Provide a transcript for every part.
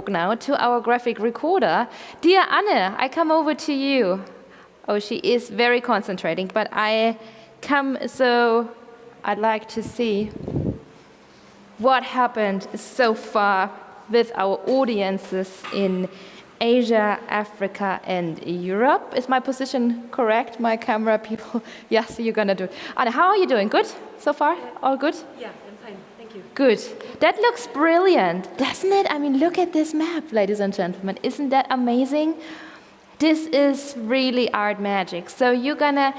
look now to our graphic recorder. Dear Anne, I come over to you. Oh, she is very concentrating, but I'd like to see what happened so far with our audiences in Asia, Africa, and Europe. Is my position correct, my camera people? Yes, you're gonna do it. Anna, how are you doing? Good so far? All good? Yeah, I'm fine, thank you. Good. That looks brilliant, doesn't it? I mean, look at this map, ladies and gentlemen. Isn't that amazing? This is really art magic. So you're gonna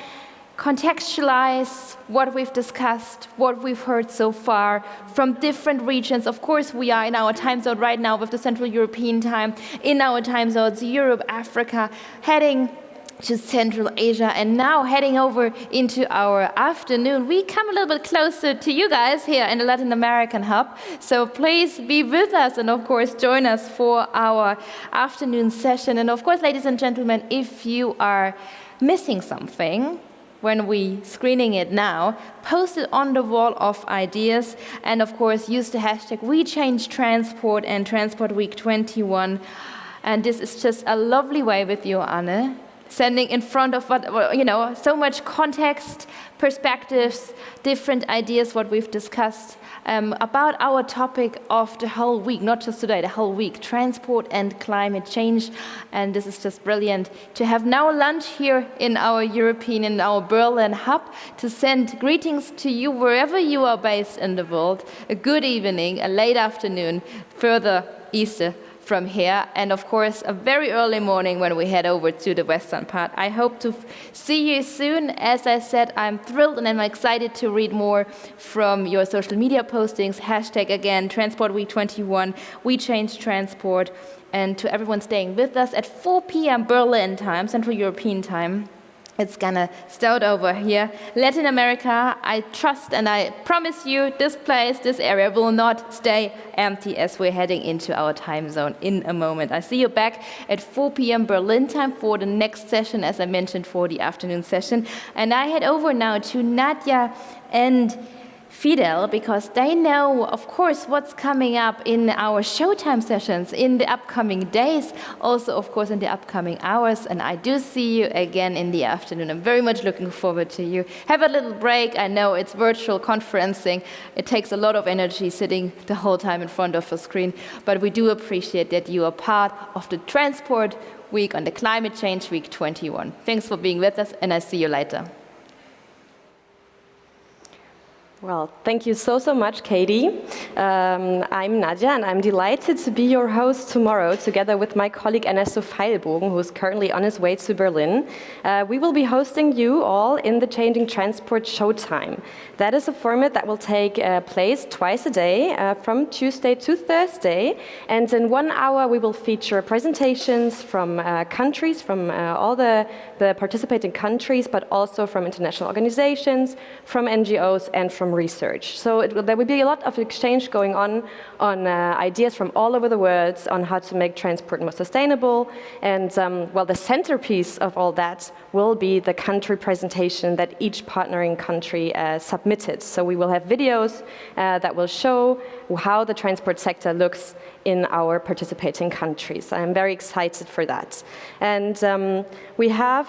contextualize what we've discussed, what we've heard so far from different regions. Of course, we are in our time zone right now with the Central European time, in our time zones, Europe, Africa, heading to Central Asia, and now heading over into our afternoon. We come a little bit closer to you guys here in the Latin American hub. So please be with us and of course join us for our afternoon session. And of course, ladies and gentlemen, if you are missing something, when we screening it now, post it on the wall of ideas, and of course use the hashtag WeChangeTransport and Transport Week 21. And this is just a lovely way with you, Anne, sending in front of what, you know, so much context, perspectives, different ideas, what we've discussed about our topic of the whole week, not just today, the whole week, transport and climate change. And this is just brilliant to have now lunch here in our in our Berlin hub, to send greetings to you wherever you are based in the world. A good evening, a late afternoon, further east from here, and of course a very early morning when we head over to the western part. I hope to see you soon. As I said, I'm thrilled and I'm excited to read more from your social media postings. Hashtag again, Transport Week 21, We Change Transport. And to everyone staying with us at 4 p.m. Berlin time, Central European time. It's gonna start over here. Latin America, I trust and I promise you this place, this area will not stay empty as we're heading into our time zone in a moment. I see you back at 4 p.m. Berlin time for the next session, as I mentioned, for the afternoon session. And I head over now to Nadia and Fidel, because they know, of course, what's coming up in our Showtime sessions in the upcoming days, also, of course, in the upcoming hours. And I do see you again in the afternoon. I'm very much looking forward to you. Have a little break. I know it's virtual conferencing. It takes a lot of energy sitting the whole time in front of a screen, but we do appreciate that you are part of the Transport Week on the Climate Change Week 21. Thanks for being with us, and I see you later. Well, thank you so much, Katie. I'm Nadia, and I'm delighted to be your host tomorrow, together with my colleague Ernesto Feilbogen, who is currently on his way to Berlin. We will be hosting you all in the Changing Transport Showtime. That is a format that will take place twice a day, from Tuesday to Thursday. And in 1 hour, we will feature presentations from countries, from all the participating countries, but also from international organizations, from NGOs, and from research. So there will be a lot of exchange going on ideas from all over the world on how to make transport more sustainable. And well, the centerpiece of all that will be the country presentation that each partnering country submitted. So we will have videos that will show how the transport sector looks in our participating countries. I'm very excited for that. And we have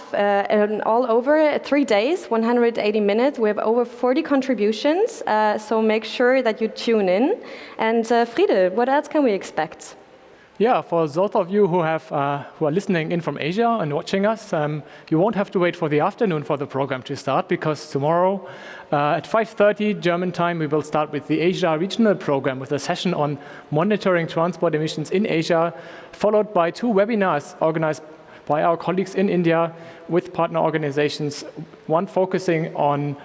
all over 3 days, 180 minutes. We have over 40 contributions, so make sure that you tune in. And Friede, what else can we expect? Yeah, for those of you who are listening in from Asia and watching us, you won't have to wait for the afternoon for the program to start, because tomorrow at 5:30 German time, we will start with the Asia Regional Program with a session on monitoring transport emissions in Asia, followed by 2 webinars organized by our colleagues in India with partner organizations, one focusing on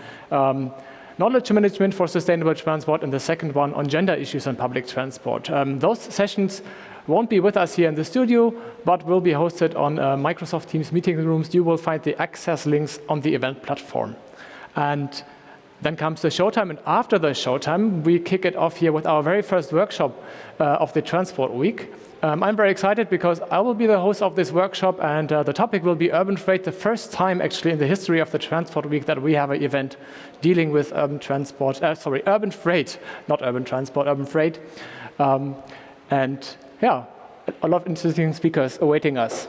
knowledge management for sustainable transport, and the second one on gender issues on public transport. Those sessions won't be with us here in the studio, but will be hosted on Microsoft Teams meeting rooms. You will find the access links on the event platform. And then comes the showtime, and after the showtime, we kick it off here with our very first workshop of the Transport Week. I'm very excited because I will be the host of this workshop, and the topic will be urban freight, the first time actually in the history of the Transport Week that we have an event dealing with urban freight, not urban transport, urban freight. And yeah, a lot of interesting speakers awaiting us.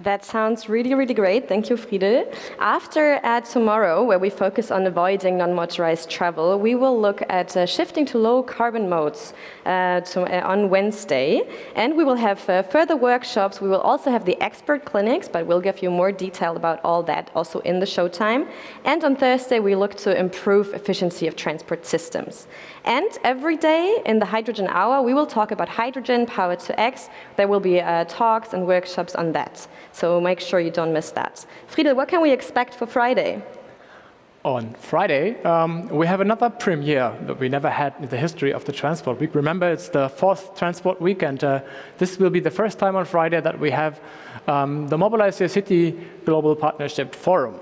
That sounds really, really great. Thank you, Friedel. After tomorrow, where we focus on avoiding non-motorized travel, we will look at shifting to low carbon modes on Wednesday. And we will have further workshops. We will also have the expert clinics, but we'll give you more detail about all that also in the showtime. And on Thursday, we look to improve efficiency of transport systems. And every day in the Hydrogen Hour, we will talk about hydrogen, power to X. There will be talks and workshops on that. So make sure you don't miss that. Friedel, what can we expect for Friday? On Friday, we have another premiere that we never had in the history of the Transport Week. Remember, it's the 4th Transport Week, and this will be the first time on Friday that we have the Mobilize Your City Global Partnership Forum.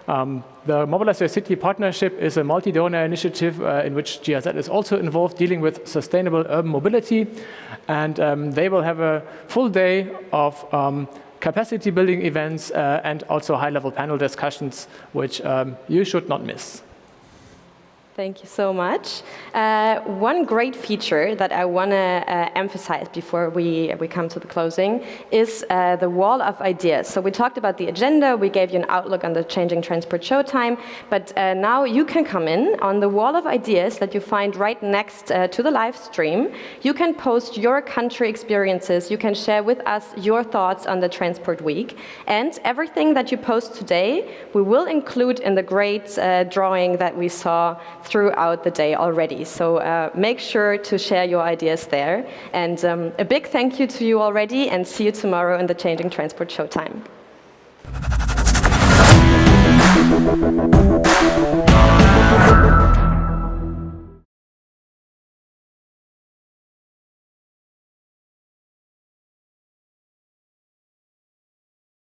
The Mobilize Your City Partnership is a multi-donor initiative in which GIZ is also involved, dealing with sustainable urban mobility, and they will have a full day of capacity building events and also high-level panel discussions, which you should not miss. Thank you so much. One great feature that I want to emphasize before we come to the closing is the wall of ideas. So we talked about the agenda, we gave you an outlook on the changing transport showtime, but now you can come in on the wall of ideas that you find right next to the live stream. You can post your country experiences, you can share with us your thoughts on the Transport Week, and everything that you post today we will include in the great drawing that we saw throughout the day already. So make sure to share your ideas there. And a big thank you to you already, and see you tomorrow in the Changing Transport Showtime.